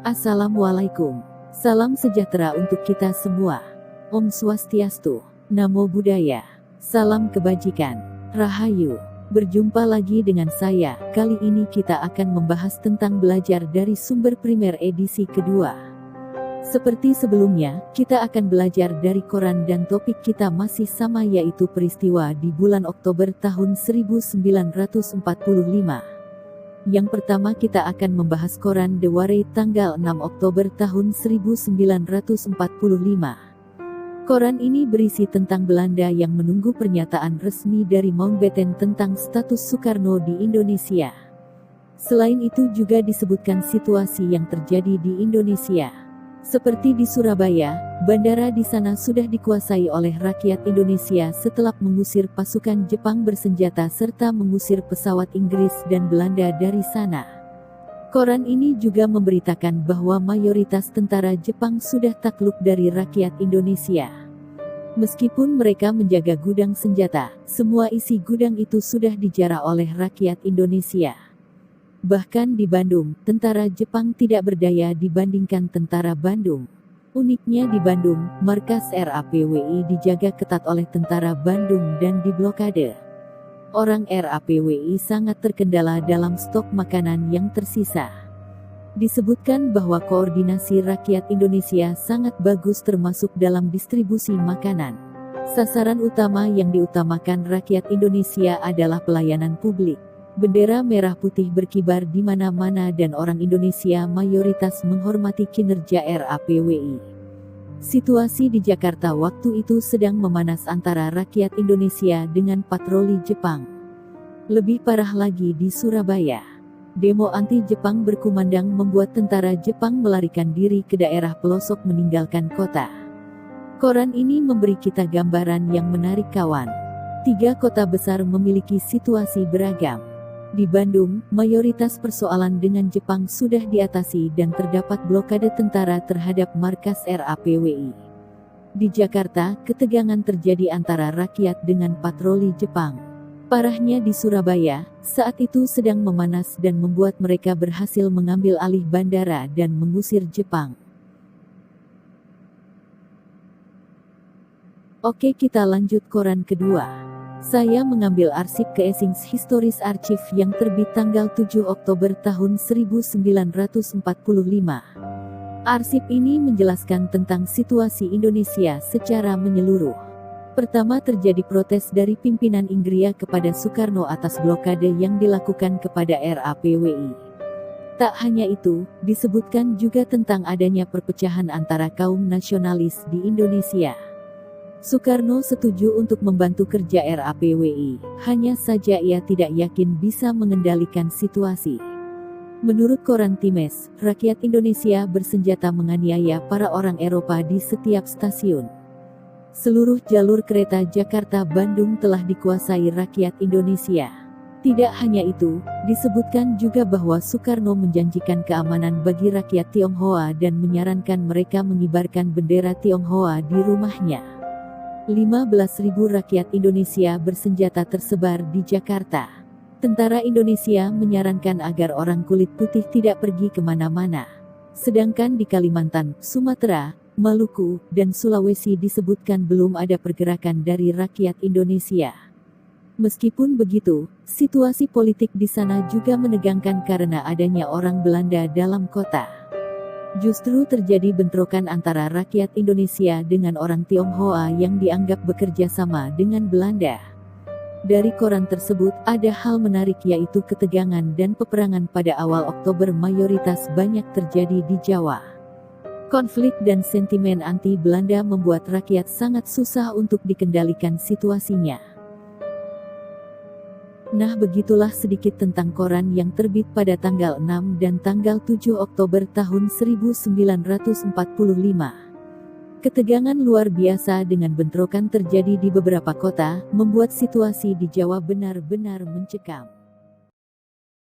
Assalamualaikum. Salam sejahtera untuk kita semua. Om Swastiastu. Namo Buddhaya. Salam kebajikan. Rahayu. Berjumpa lagi dengan saya. Kali ini kita akan membahas tentang belajar dari sumber primer edisi kedua. Seperti sebelumnya, kita akan belajar dari koran dan topik kita masih sama, yaitu peristiwa di bulan Oktober tahun 1945. Yang pertama kita akan membahas koran The Wari tanggal 6 Oktober tahun 1945. Koran ini berisi tentang Belanda yang menunggu pernyataan resmi dari Mountbatten tentang status Soekarno di Indonesia. Selain itu juga disebutkan situasi yang terjadi di Indonesia. Seperti di Surabaya, bandara di sana sudah dikuasai oleh rakyat Indonesia setelah mengusir pasukan Jepang bersenjata serta mengusir pesawat Inggris dan Belanda dari sana. Koran ini juga memberitakan bahwa mayoritas tentara Jepang sudah takluk dari rakyat Indonesia. Meskipun mereka menjaga gudang senjata, semua isi gudang itu sudah dijarah oleh rakyat Indonesia. Bahkan di Bandung, tentara Jepang tidak berdaya dibandingkan tentara Bandung. Uniknya di Bandung, markas RAPWI dijaga ketat oleh tentara Bandung dan diblokade. Orang RAPWI sangat terkendala dalam stok makanan yang tersisa. Disebutkan bahwa koordinasi rakyat Indonesia sangat bagus termasuk dalam distribusi makanan. Sasaran utama yang diutamakan rakyat Indonesia adalah pelayanan publik. Bendera merah putih berkibar di mana-mana dan orang Indonesia mayoritas menghormati kinerja RAPWI. Situasi di Jakarta waktu itu sedang memanas antara rakyat Indonesia dengan patroli Jepang. Lebih parah lagi di Surabaya. Demo anti-Jepang berkumandang membuat tentara Jepang melarikan diri ke daerah pelosok meninggalkan kota. Koran ini memberi kita gambaran yang menarik kawan. 3 kota besar memiliki situasi beragam. Di Bandung, mayoritas persoalan dengan Jepang sudah diatasi dan terdapat blokade tentara terhadap markas RAPWI. Di Jakarta, ketegangan terjadi antara rakyat dengan patroli Jepang. Parahnya di Surabaya, saat itu sedang memanas dan membuat mereka berhasil mengambil alih bandara dan mengusir Jepang. Oke, kita lanjut koran kedua. Saya mengambil arsip Keesings Historis Archive yang terbit tanggal 7 Oktober tahun 1945. Arsip ini menjelaskan tentang situasi Indonesia secara menyeluruh. Pertama, terjadi protes dari pimpinan Inggris kepada Soekarno atas blokade yang dilakukan kepada RAPWI. Tak hanya itu, disebutkan juga tentang adanya perpecahan antara kaum nasionalis di Indonesia. Soekarno setuju untuk membantu kerja RAPWI, hanya saja ia tidak yakin bisa mengendalikan situasi. Menurut koran Times, rakyat Indonesia bersenjata menganiaya para orang Eropa di setiap stasiun. Seluruh jalur kereta Jakarta-Bandung telah dikuasai rakyat Indonesia. Tidak hanya itu, disebutkan juga bahwa Soekarno menjanjikan keamanan bagi rakyat Tionghoa dan menyarankan mereka mengibarkan bendera Tionghoa di rumahnya. 15.000 rakyat Indonesia bersenjata tersebar di Jakarta. Tentara Indonesia menyarankan agar orang kulit putih tidak pergi kemana-mana. Sedangkan di Kalimantan, Sumatera, Maluku, dan Sulawesi disebutkan belum ada pergerakan dari rakyat Indonesia. Meskipun begitu, situasi politik di sana juga menegangkan karena adanya orang Belanda dalam kota. Justru terjadi bentrokan antara rakyat Indonesia dengan orang Tionghoa yang dianggap bekerja sama dengan Belanda. Dari koran tersebut, ada hal menarik yaitu ketegangan dan peperangan pada awal Oktober mayoritas banyak terjadi di Jawa. Konflik dan sentimen anti-Belanda membuat rakyat sangat susah untuk dikendalikan situasinya. Nah, begitulah sedikit tentang koran yang terbit pada tanggal 6 dan tanggal 7 Oktober tahun 1945. Ketegangan luar biasa dengan bentrokan terjadi di beberapa kota, membuat situasi di Jawa benar-benar mencekam.